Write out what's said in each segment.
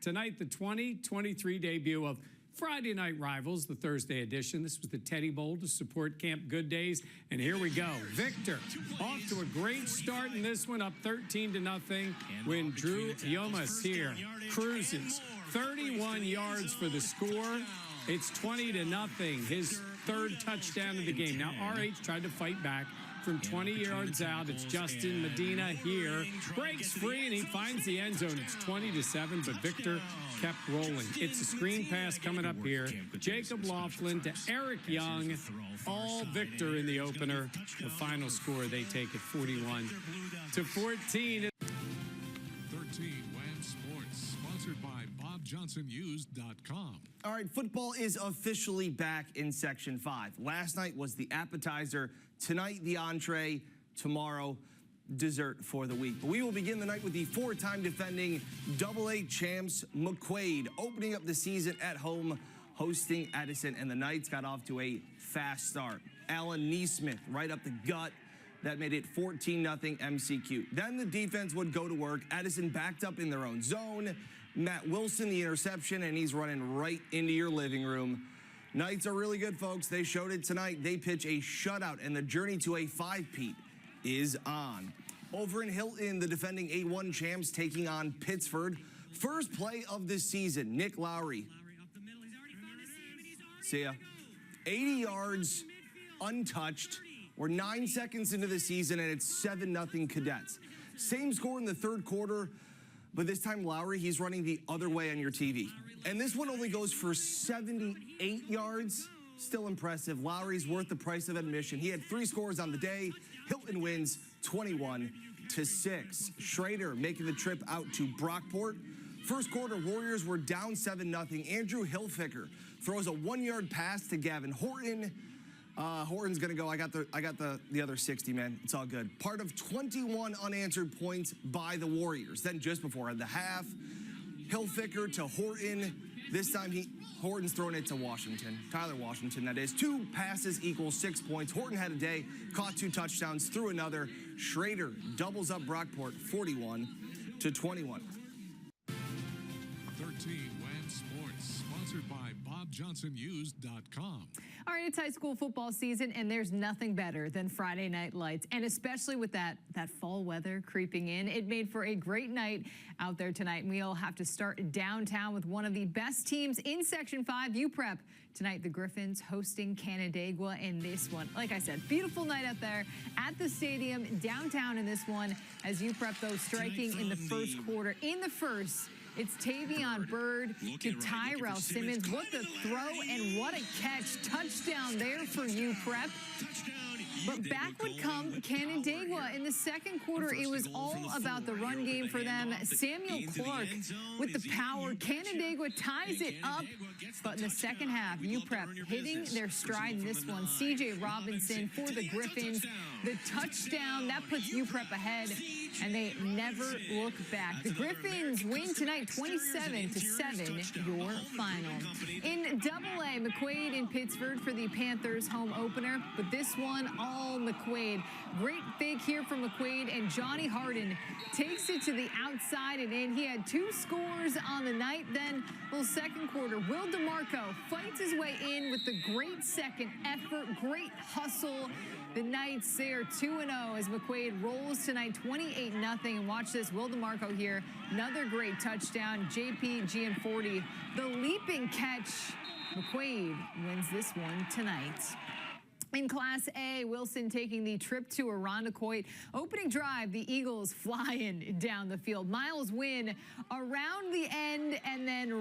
Tonight, the 2023 debut of Friday Night Rivals, the Thursday edition. This was the Teddy Bowl to support Camp Good Days. And here we go. Victor off to a great start in this one, up 13-0 when Drew Yomas here cruises. 31 yards for the score. It's 20-0, his third touchdown of the game. Now, RH tried to fight back from 20 yards out. It's Justin Medina here. Breaks free, and he finds the end zone. It's 20-7, but Victor kept rolling. It's a screen pass coming up here. Jacob Laughlin to Eric Young. All Victor in the opener. The final score, they take it 41-14. 13 WAM Sports, sponsored by BobJohnsonUsed.com. All right, football is officially back in Section 5. Last night was the appetizer. Tonight, the entree. Tomorrow, dessert for the week. But we will begin the night with the four-time defending AA champs, McQuaid, opening up the season at home, hosting Edison. And the Knights got off to a fast start. Alan Neesmith right up the gut. That made it 14-0 MCQ. Then the defense would go to work. Edison backed up in their own zone. Matt Wilson, the interception, and he's running right into your living room. Knights are really good, folks. They showed it tonight. They pitch a shutout, and the journey to a 5-peat is on. Over in Hilton, the defending A1 champs taking on Pittsford. First play of the season, Nick Lowry. See ya. 80 yards, untouched. We're 9 seconds into the season, and it's 7-0 Cadets. Same score in the third quarter, but this time Lowry, he's running the other way on your TV. And this one only goes for 78 yards. Still impressive. Lowry's worth the price of admission. He had 3 scores on the day. Hilton wins 21-6. Schroeder making the trip out to Brockport. First quarter, Warriors were down 7-0. Andrew Hilfiger throws a 1-yard pass to Gavin Horton. Horton's gonna go. I got the other 60, man. It's all good. Part of 21 unanswered points by the Warriors. Then just before the half, Hilfiger to Horton. This time Horton's throwing it to Washington. Tyler Washington, that is. 2 passes equals 6 points. Horton had a day, caught 2 touchdowns, threw another. Schroeder doubles up Brockport 41-21. 13 WAM Sports, sponsored by BobJohnsonUsed.com. All right, it's high school football season, and there's nothing better than Friday night lights, and especially with that fall weather creeping in. It made for a great night out there tonight, and we'll have to start downtown with one of the best teams in Section 5, UPrep. Tonight, the Griffins hosting Canandaigua in this one. Like I said, beautiful night out there at the stadium, downtown in this one, as UPrep, though, striking in the first quarter. In the first, it's Tavion Bird to Tyrell Simmons. What the throw and what a catch. Touchdown there for UPrep. But back would come Canandaigua. In the second quarter, it was all about the run game for them. Samuel Clark with the power. Canandaigua ties it up. But in the second half, UPrep hitting their stride in this one. CJ Robinson for the Griffins. The touchdown, that puts UPrep ahead, and they never look back. The Griffins win tonight 27-7, your final. In AA, McQuaid in Pittsford for the Panthers home opener, but this one all McQuaid. Great fake here from McQuaid, and Johnny Harden takes it to the outside and in. He had 2 scores on the night. Then, little second quarter, Will DeMarco fights his way in with the great second effort, great hustle. The Knights, they are 2-0 as McQuaid rolls tonight 28-0. And watch this, Will DeMarco here, another great touchdown. JP Gianforti, the leaping catch. McQuaid wins this one tonight. In Class A, Wilson taking the trip to Irondequoit. Opening drive, the Eagles flying down the field. Miles win around the end and then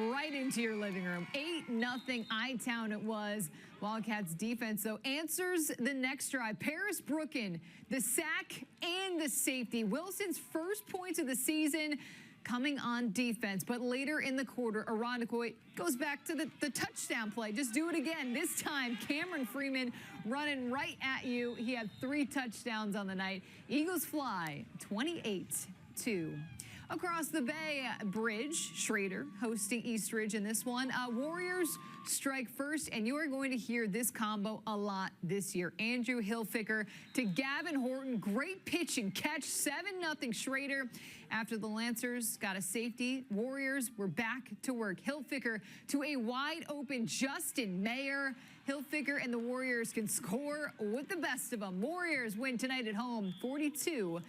right into your living room. 8-0 I-Town it was. Wildcats defense, though, answers the next drive. Paris Brooken, the sack and the safety. Wilson's first points of the season coming on defense. But later in the quarter, Irondequoit goes back to the touchdown play. Just do it again. This time, Cameron Freeman running right at you. He had 3 touchdowns on the night. Eagles fly 28-2. Across the Bay Bridge, Schroeder hosting Eastridge in this one. Warriors strike first, and you are going to hear this combo a lot this year. Andrew Hilfiger to Gavin Horton. Great pitch and catch, 7-0 Schroeder. After the Lancers got a safety, Warriors were back to work. Hilfiger to a wide-open Justin Mayer. Hilfiger and the Warriors can score with the best of them. Warriors win tonight at home, 42-14.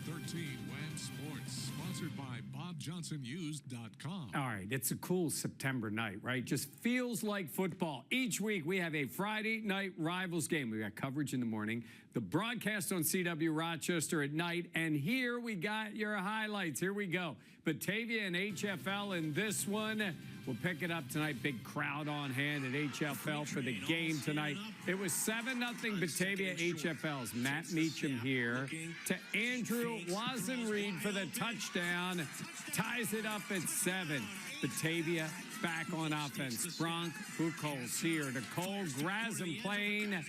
13 WAM Sports, sponsored by BobJohnsonUsed.com. All right, it's a cool September night, right? Just feels like football. Each week we have a Friday night rivals game. We got coverage in the morning, the broadcast on CW Rochester at night, and here we got your highlights. Here we go. Batavia and HFL in this one. We'll pick it up tonight. Big crowd on hand at HFL for the game tonight. It was 7-0 Batavia. HFL's Matt Meacham here to Andrew Wazenreed for the touchdown. Ties it up at 7. Batavia back on offense. Bronk Buchholz here to Cole Grazam playing.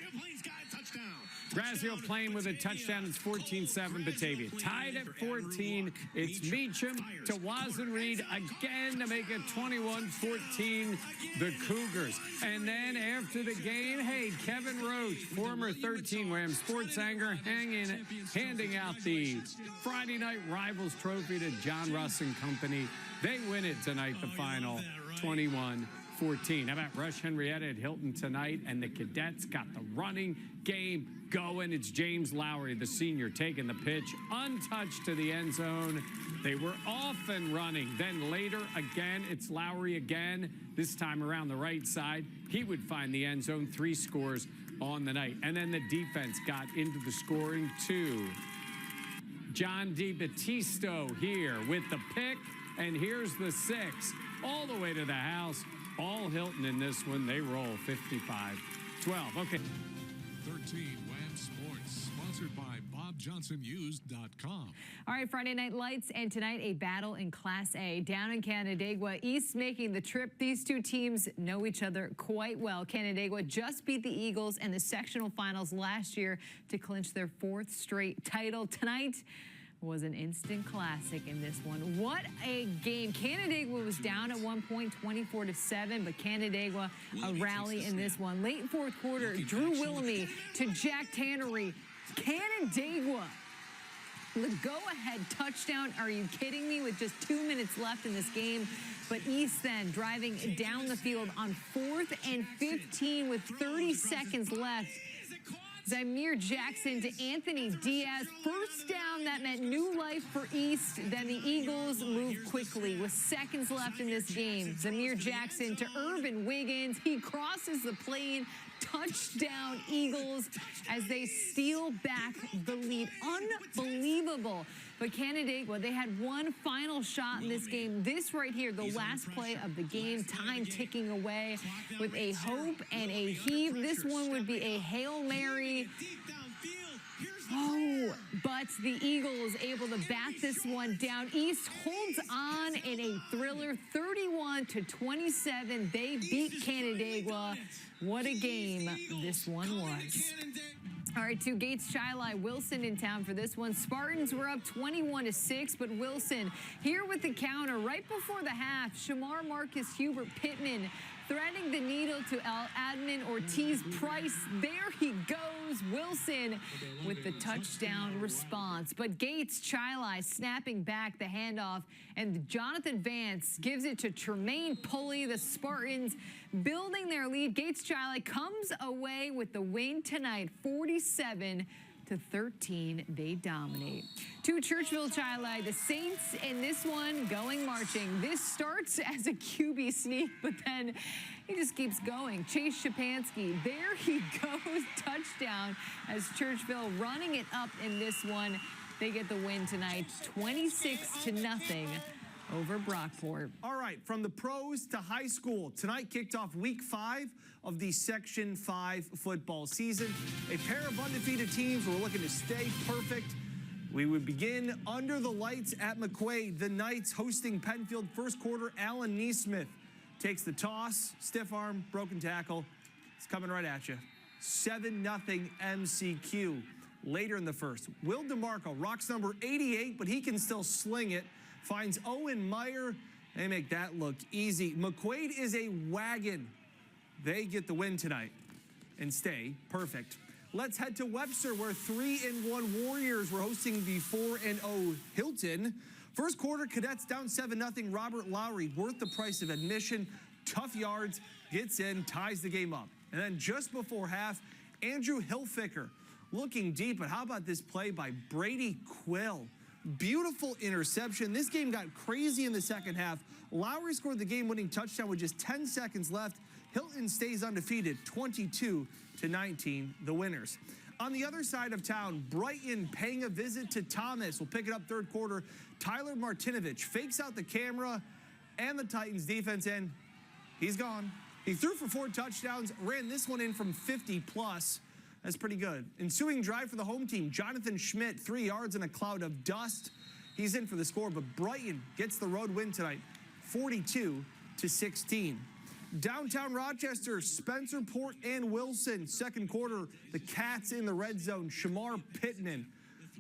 Grazio playing with a touchdown. It's 14-7 Batavia. Tied at 14. It's Meacham to Wazenreed again to make it 21-14 the Cougars. And then after the game, hey, Kevin Roach, former 13 WAM sports anchor, handing out the Friday Night Rivals trophy to John Russ and company. They win it tonight, the final 21-14. How about Rush-Henrietta at Hilton tonight? And the Cadets got the running game going. It's James Lowry, the senior, taking the pitch, untouched to the end zone. They were off and running. Then later, again, it's Lowry again, this time around the right side. He would find the end zone. 3 scores on the night. And then the defense got into the scoring, too. John DiBattisto here with the pick, and here's the 6. All the way to the house. All Hilton in this one. They roll 55-12. Okay. 13 WAM Sports, sponsored by BobJohnsonUsed.com. All right, Friday Night Lights, and tonight a battle in Class A. Down in Canandaigua, East making the trip. These two teams know each other quite well. Canandaigua just beat the Eagles in the sectional finals last year to clinch their 4th straight title. Tonight was an instant classic in this one. What a game. Canandaigua was down at one point, 24-7, but Canandaigua a rally in this one. Late 4th quarter, Drew Willamy to Jack Tannery. Canandaigua, the go-ahead touchdown. Are you kidding me? With just 2 minutes left in this game. But East then driving down the field on 4th and 15 with 30 seconds left. Zamir Jackson to Anthony Diaz. First down, that meant new life for East. Then the Eagles move quickly with seconds left in this game. Zamir Jackson to Irvin Wiggins. He crosses the plane. Touchdown Eagles as they steal back the lead. Unbelievable. But Canandaigua, they had one final shot in this game. This right here, the last play of the game, time ticking away with a hope and a heave. This one would be a Hail Mary. Oh, but the Eagles able to bat this one down. East holds on in a thriller, 31-27. They beat Canandaigua. What a game this one was. All right, to Gates Chili Wilson in town for this one. Spartans were up 21-6, but Wilson here with the counter right before the half. Shamar Marcus Hubert Pittman threading the needle to Admin Ortiz Price. There he goes, Wilson with the touchdown response. But Gates Chili snapping back the handoff, and Jonathan Vance gives it to Tremaine Pulley. The Spartans building their lead. Gates Chili comes away with the win tonight, 47-13. They dominate. To Churchville-Chili, the Saints in this one going marching. This starts as a QB sneak, but then he just keeps going. Chase Shapansky, there he goes, touchdown as Churchville running it up in this one. They get the win tonight, 26-0 over Brockport. All right, from the pros to high school. Tonight kicked off week 5 of the Section 5 football season. A pair of undefeated teams were looking to stay perfect. We would begin under the lights at McQuaid. The Knights hosting Penfield. First quarter, Alan Neesmith takes the toss, stiff arm, broken tackle. It's coming right at you. 7-0 MCQ. later in the first. Will DeMarco rocks number 88, but he can still sling it. Finds Owen Meyer. They make that look easy. McQuaid is a wagon. They get the win tonight and stay perfect. Let's head to Webster, where 3-1 Warriors were hosting the 4-0 Hilton. First quarter, Cadets down 7-0. Robert Lowry, worth the price of admission. Tough yards, gets in, ties the game up. And then just before half, Andrew Hilfiger looking deep. But how about this play by Brady Quill? Beautiful interception. This game got crazy in the second half. Lowry scored the game-winning touchdown with just 10 seconds left. Hilton stays undefeated, 22-19, the winners. On the other side of town, Brighton paying a visit to Thomas. We'll pick it up third quarter. Tyler Martinovich fakes out the camera and the Titans defense, and he's gone. He threw for 4 touchdowns, ran this one in from 50+. That's pretty good. Ensuing drive for the home team, Jonathan Schmidt, 3 yards in a cloud of dust. He's in for the score, but Brighton gets the road win tonight, 42-16. Downtown Rochester, Spencerport and Wilson. Second quarter, the Cats in the red zone. Shamar Pittman.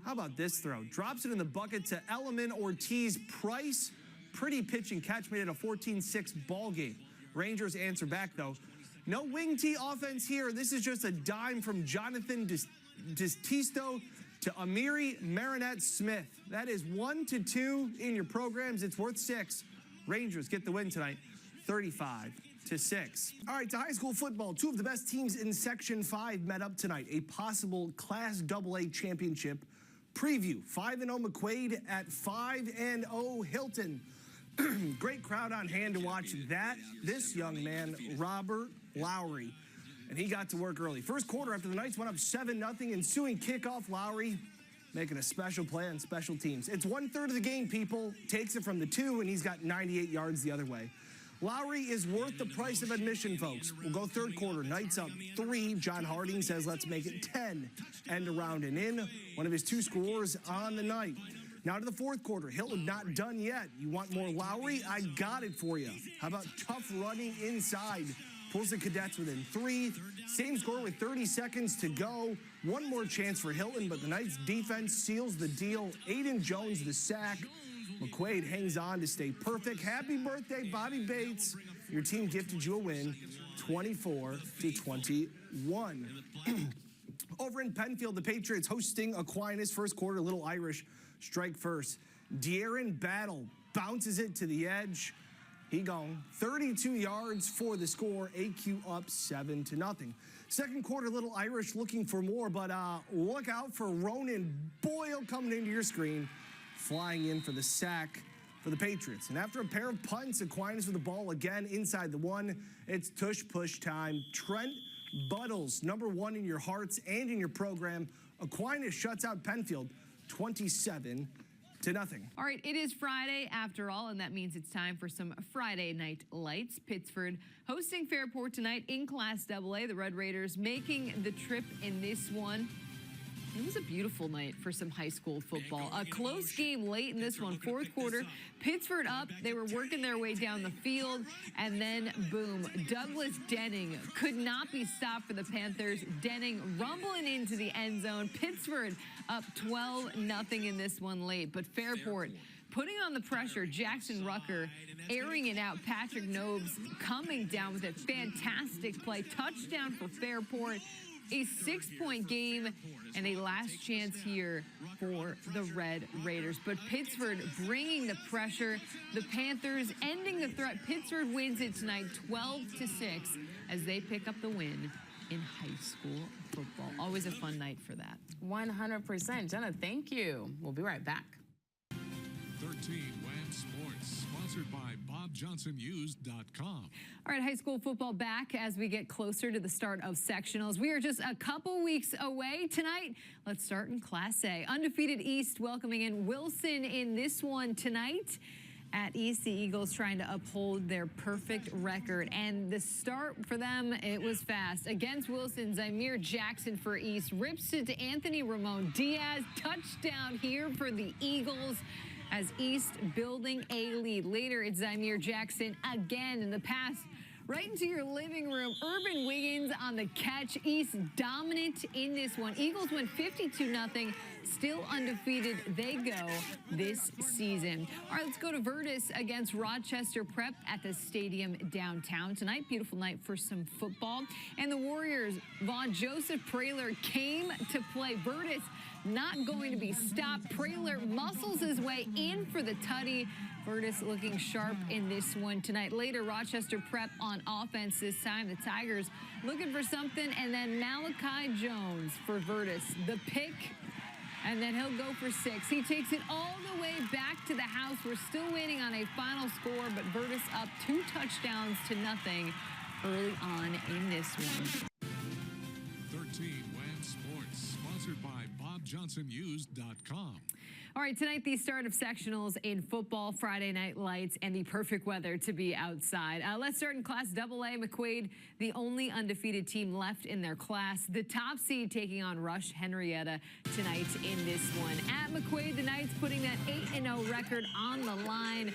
How about this throw? Drops it in the bucket to Elliman Ortiz Price. Pretty pitch and catch, made it a 14-6 ball game. Rangers answer back, though. No wing T offense here. This is just a dime from Jonathan Dististo to Amiri Marinette Smith. That is 1-2 in your programs. It's worth 6. Rangers get the win tonight, 35-6. All right, to high school football, 2 of the best teams in Section 5 met up tonight. A possible Class AA championship preview. 5-0 McQuaid at 5-0 Hilton. Great crowd on hand to watch this young man, Robert Lowry. And he got to work early. First quarter, after the Knights went up 7-0, ensuing kickoff, Lowry making a special play on special teams. It's 1/3 of the game, people. Takes it from the 2, and he's got 98 yards the other way. Lowry is worth the price of admission, folks. We'll go third quarter. Knights up 3. John Harding says, let's make it 10. End around and in. One of his 2 scorers on the night. Now to the fourth quarter. Hilton not done yet. You want more Lowry? I got it for you. How about tough running inside? Pulls the Cadets within 3. Same score with 30 seconds to go. One more chance for Hilton, but the Knights defense seals the deal. Aiden Jones the sack. McQuaid hangs on to stay perfect. Happy birthday, Bobby Bates. Your team gifted you a win, 24-21. Over in Penfield, the Patriots hosting Aquinas. First quarter, little Irish strike first. De'Aaron Battle bounces it to the edge. He gone. 32 yards for the score. AQ up 7-0. Second quarter, little Irish looking for more, but look out for Ronan Boyle coming into your screen. Flying in for the sack for the Patriots. And after a pair of punts, Aquinas with the ball again inside the 1. It's tush-push time. Trent Buttles, number 1 in your hearts and in your program. Aquinas shuts out Penfield 27-0. All right, it is Friday after all, and that means it's time for some Friday night lights. Pittsford hosting Fairport tonight in Class AA. The Red Raiders making the trip in this one. It was a beautiful night for some high school football. A close game late in this one, fourth quarter. Pittsford up. They were working their way down the field, and then boom, Douglas Denning could not be stopped for the Panthers. Denning rumbling into the end zone. Pittsford up 12-0 in this one late, but Fairport putting on the pressure. Jackson Rucker airing it out. Patrick Nobes coming down with a fantastic play. Touchdown for Fairport. A 6-point game and a last chance here for the Red Raiders. But Pittsford bringing the pressure. The Panthers ending the threat. Pittsford wins it tonight 12-6 as they pick up the win in high school football. Always a fun night for that. 100%. Jenna, thank you. We'll be right back. 13 WAM Sports, sponsored by BobJohnsonUs.com. All right, high school football back as we get closer to the start of sectionals. We are just a couple weeks away tonight. Let's start in Class A. Undefeated East welcoming in Wilson in this one tonight. At East, the Eagles trying to uphold their perfect record. And the start for them, it was fast. Against Wilson, Zymir Jackson for East. Rips it to Anthony Ramon Diaz. Touchdown here for the Eagles as East building a lead. Later, it's Zymir Jackson again in the pass. right into your living room. Urban Wiggins on the catch. East dominant in this one. Eagles win 52-0. Still undefeated they go this season. All right, let's go to Vertus against Rochester Prep at the stadium downtown tonight. Beautiful night for some football. And the Warriors, Vaughn Joseph Praler came to play. Vertus not going to be stopped. Praler muscles his way in for the tutty. Vertus looking sharp in this one tonight. Later, Rochester Prep on offense this time. The Tigers looking for something. And then Malachi Jones for Vertus. The pick. And then he'll go for 6. He takes it all the way back to the house. We're still waiting on a final score, but Vertus up 2 touchdowns to nothing early on in this one. 13 WAN Sports, sponsored by BobJohnsonUs.com. All right, tonight the start of sectionals in football, Friday night lights, and the perfect weather to be outside. Let's start in Class AA. McQuaid, the only undefeated team left in their class. The top seed taking on Rush-Henrietta tonight in this one. At McQuaid, the Knights putting that 8-0 record on the line.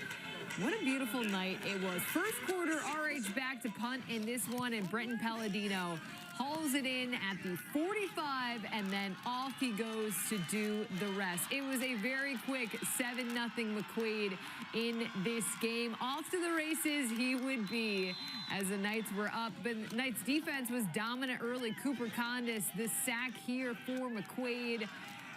What a beautiful night it was. First quarter, RH back to punt in this one, and Brenton Palladino hauls it in at the 45, and then off he goes to do the rest. It was a very quick 7-0 McQuaid in this game. Off to the races he would be as the Knights were up. But the Knights defense was dominant early. Cooper Condis, the sack here for McQuaid.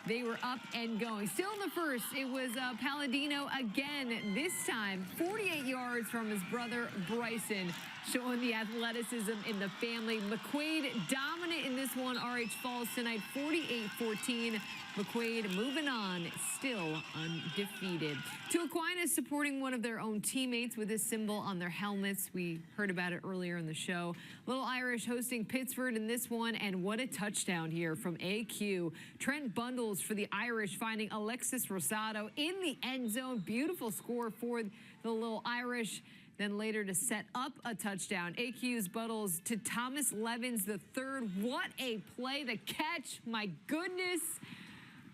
They were up and going. Still in the first, it was Palladino again. This time, 48 yards from his brother Bryson, showing the athleticism in the family. McQuaid dominant in this one. RH falls tonight 48-14. McQuaid moving on, still undefeated. To Aquinas supporting one of their own teammates with this symbol on their helmets. We heard about it earlier in the show. Little Irish hosting Pittsford in this one, and what a touchdown here from AQ. Trent Bundles for the Irish, finding Alexis Rosado in the end zone. Beautiful score for the Little Irish. Then later to set up a touchdown. AQ's Bundles to Thomas Levins III. What a play. The catch, my goodness.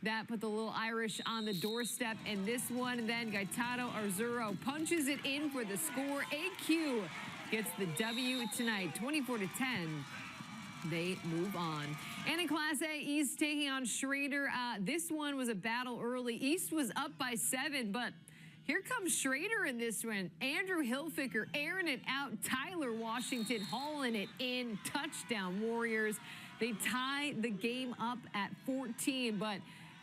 That put the Little Irish on the doorstep in this one. And then Gaetano Arzuro punches it in for the score. AQ gets the W tonight, 24-10. They move on. And in Class A, East taking on Schroeder. This one was a battle early. East was up by 7, but here comes Schroeder in this one. Andrew Hilfiger airing it out. Tyler Washington hauling it in. Touchdown Warriors. They tie the game up at 14, but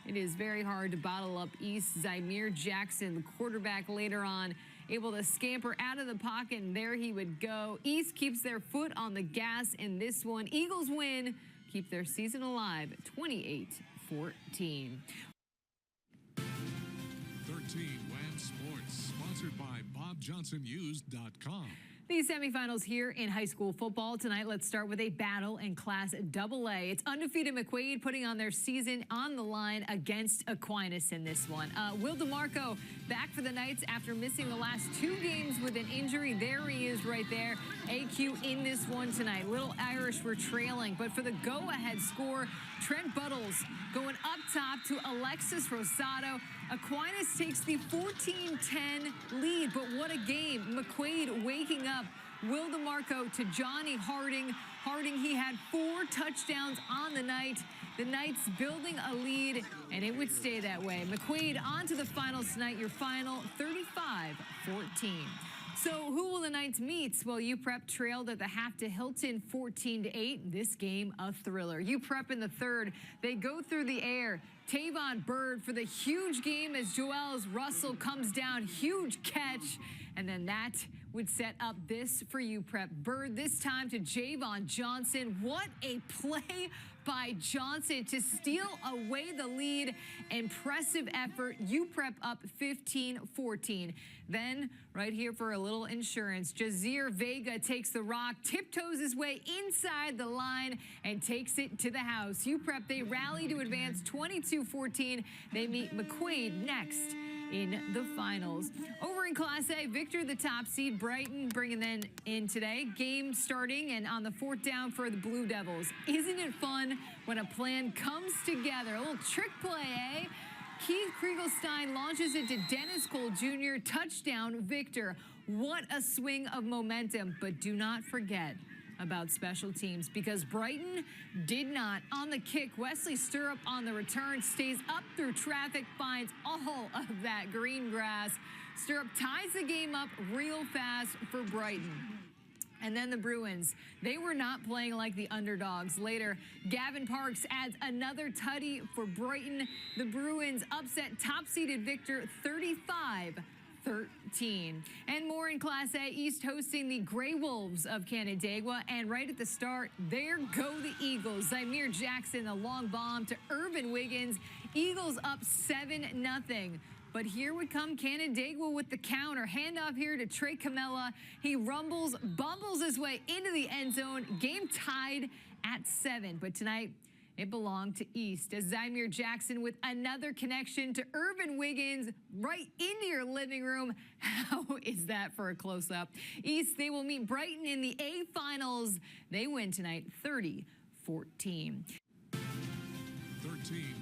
it is very hard to bottle up East. Zymir Jackson, the quarterback later on, able to scamper out of the pocket, and there he would go. East keeps their foot on the gas in this one. Eagles win, keep their season alive, 28-14. 13 WAN Sports, sponsored by BobJohnsonUs.com. These semifinals here in high school football tonight. Let's start with a battle in Class AA. It's undefeated McQuaid putting on their season on the line against Aquinas in this one. Will DeMarco back for the Knights after missing the last 2 games with an injury. There he is right there. AQ in this one tonight. Little Irish were trailing, but for the go-ahead score, Trent Buttles going up top to Alexis Rosado. Aquinas takes the 14-10 lead, but what a game. McQuaid waking up. Will DeMarco to Johnny Harding. Harding, he had 4 touchdowns on the night. The Knights building a lead, and it would stay that way. McQuaid on to the finals tonight. Your final 35-14. So who will the Knights meet? Well, UPrep trailed at the half to Hilton 14-8. This game a thriller. UPrep in the third. They go through the air. Tavon Bird for the huge game as Joels Russell comes down. Huge catch. And then that would set up this for UPrep. Bird this time to Javon Johnson. What a play by Johnson to steal away the lead. Impressive effort. UPrep up 15-14. Then right here for a little insurance, Jazeer Vega takes the rock, tiptoes his way inside the line and takes it to the house. UPrep, they rally to advance 22-14. They meet McQuaid next in the finals. Over in Class A, Victor, the top seed, Brighton bringing them in today. Game starting and on the 4th down for the Blue Devils. Isn't it fun when a plan comes together? A little trick play, eh? Keith Kriegelstein launches it to Dennis Cole Jr. Touchdown, Victor. What a swing of momentum. But do not forget about special teams, because Brighton did not. On the kick, Wesley Stirrup on the return stays up through traffic, finds all of that green grass. Stirrup ties the game up real fast for Brighton. And then the Bruins, they were not playing like the underdogs. Later, Gavin Parks adds another tutty for Brighton. The Bruins upset top-seeded Victor 35-13. And more in Class A, East hosting the Grey Wolves of Canandaigua. And right at the start, there go the Eagles. Zymir Jackson, a long bomb to Irvin Wiggins. Eagles up 7-0. But here would come Canandaigua with the counter. Handoff here to Trey Camella. He rumbles, bumbles his way into the end zone. Game tied at 7. But tonight, it belonged to East, as Zymir Jackson with another connection to Irvin Wiggins right into your living room. How is that for a close-up? East, they will meet Brighton in the A finals. They win tonight 30-14. 13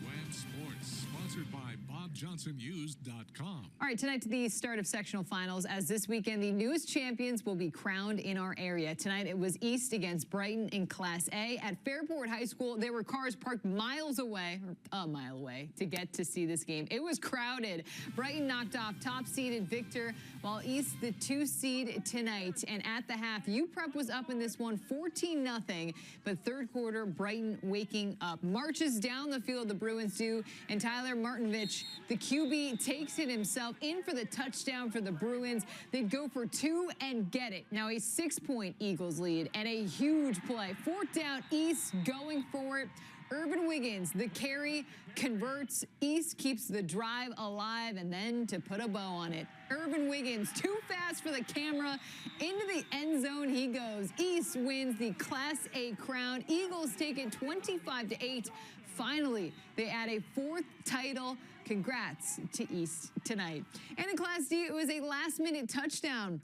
WHAM Sports, sponsored by BobJohnsonUs.com. All right, tonight to the start of sectional finals, as this weekend the newest champions will be crowned in our area. Tonight it was East against Brighton in Class A. At Fairport High School, there were cars parked miles away, or a mile away, to get to see this game. It was crowded. Brighton knocked off top-seeded Victor, while East the 2-seed tonight. And at the half, UPrep was up in this one 14-0, but third quarter, Brighton waking up. Marches down the field, the Bruins do, and Tyler Martinovich, the QB, takes it himself in for the touchdown for the Bruins. They'd go for 2 and get it. Now a 6-point Eagles lead and a huge play. 4th down, East going for it. Irvin Wiggins, the carry, converts. East keeps the drive alive, and then to put a bow on it, Irvin Wiggins, too fast for the camera. Into the end zone he goes. East wins the Class A crown. Eagles take it 25-8. Finally, they add a 4th title. Congrats to East tonight. And in Class D, it was a last-minute touchdown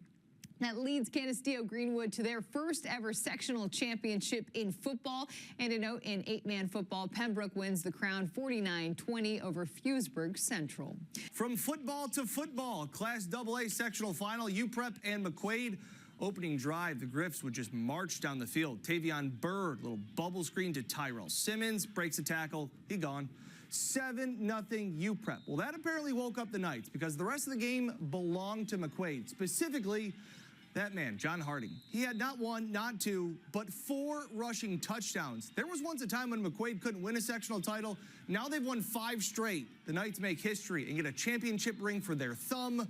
that leads Canisteo Greenwood to their first ever sectional championship in football. And a note in 8-man football, Pembroke wins the crown 49-20 over Fewsburg Central. From football to football, Class AA sectional final, UPrep and McQuaid. Opening drive, the Griffs would just march down the field. Tavion Bird, little bubble screen to Tyrell Simmons, breaks a tackle, he gone. 7-0 UPrep. Well, that apparently woke up the Knights, because the rest of the game belonged to McQuaid. Specifically, that man, John Harding. He had not 1, not 2, but 4 rushing touchdowns. There was once a time when McQuaid couldn't win a sectional title. Now they've won 5 straight. The Knights make history and get a championship ring for their thumb.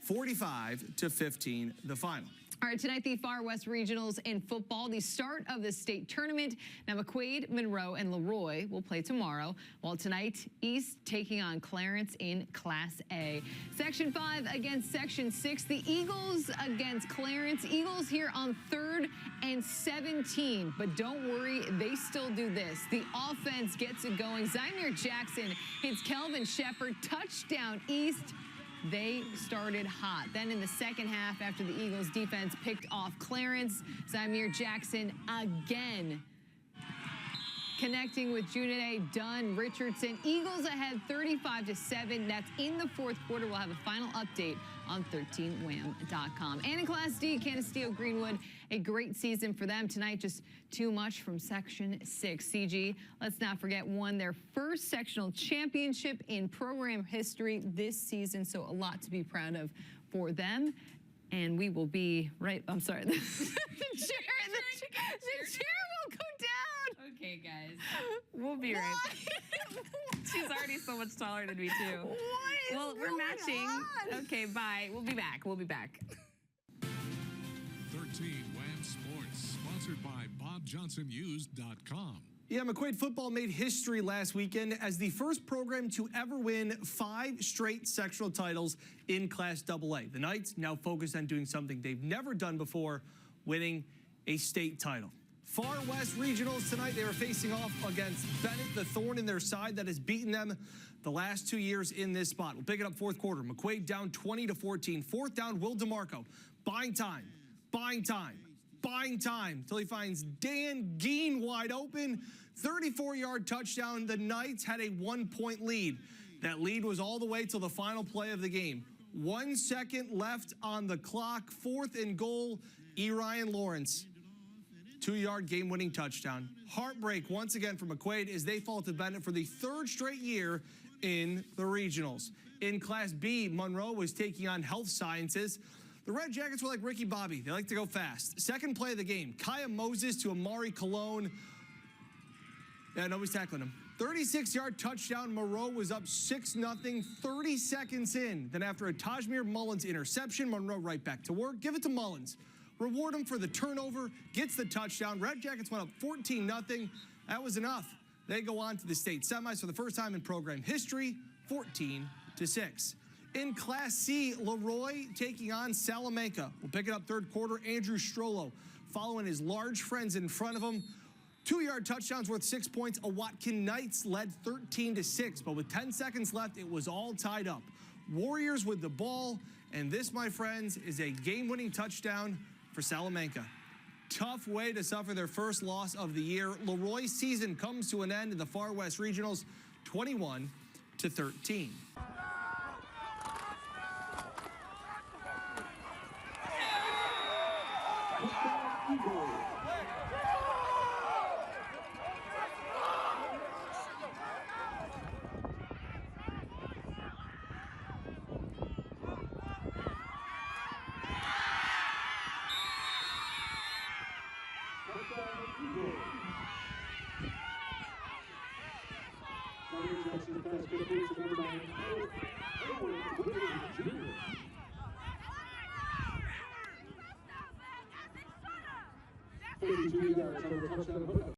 45-15, the final. All right, tonight the Far West Regionals in football, the start of the state tournament. Now McQuaid, Monroe, and LeRoy will play tomorrow, while tonight East taking on Clarence in Class A. Section 5 against Section 6. The Eagles against Clarence. Eagles here on 3rd and 17, but don't worry, they still do this. The offense gets it going. Zymir Jackson hits Kelvin Shepard. Touchdown East. They started hot. Then in the second half, after the Eagles defense picked off Clarence, Zymir Jackson again connecting with Junide, Dunn, Richardson. Eagles ahead 35-7. That's in the 4th quarter. We'll have a final update on 13wham.com. And in Class D, Canisteo Greenwood, a great season for them. Tonight, just too much from Section 6. CG, let's not forget, won their first sectional championship in program history this season, so a lot to be proud of for them. And we will be right, I'm sorry, the chair will go down. Okay, guys. We'll be right back. She's already so much taller than me, too. What is Well, we're going matching. on? Okay, bye. We'll be back. We'll be back. 13 WHAM Sports, sponsored by BobJohnsonUs.com. Yeah, McQuaid football made history last weekend as the first program to ever win 5 straight sectional titles in Class AA. The Knights now focused on doing something they've never done before, winning a state title. Far West Regionals tonight, they were facing off against Bennett, the thorn in their side that has beaten them the last 2 years in this spot. We'll pick it up 4th quarter. McQuaid down 20-14. 4th down, Will DeMarco buying time, till he finds Dan Geen wide open. 34-yard touchdown. The Knights had a 1-point lead. That lead was all the way till the final play of the game. 1 second left on the clock. 4th and goal. Ryan Lawrence. 2-yard game-winning touchdown. Heartbreak once again for McQuaid as they fall to Bennett for the 3rd straight year in the regionals. In Class B, Monroe was taking on Health Sciences. The Red Jackets were like Ricky Bobby. They like to go fast. 2nd play of the game. Kaya Moses to Amari Colon. Yeah, nobody's tackling him. 36-yard touchdown. Monroe was up 6-0, 30 seconds in. Then after a Tajmir Mullins interception, Monroe right back to work. Give it to Mullins. Reward him for the turnover. Gets the touchdown. Red Jackets went up 14-0. That was enough. They go on to the state semis for the first time in program history, 14-6. In Class C, LeRoy taking on Salamanca. We'll pick it up 3rd quarter. Andrew Strollo following his large friends in front of him. 2-yard touchdowns worth 6 points. A Watkin Knights led 13-6, but with 10 seconds left, it was all tied up. Warriors with the ball, and this, my friends, is a game-winning touchdown for Salamanca. Tough way to suffer their first loss of the year. LeRoy's season comes to an end in the Far West Regionals, 21-13.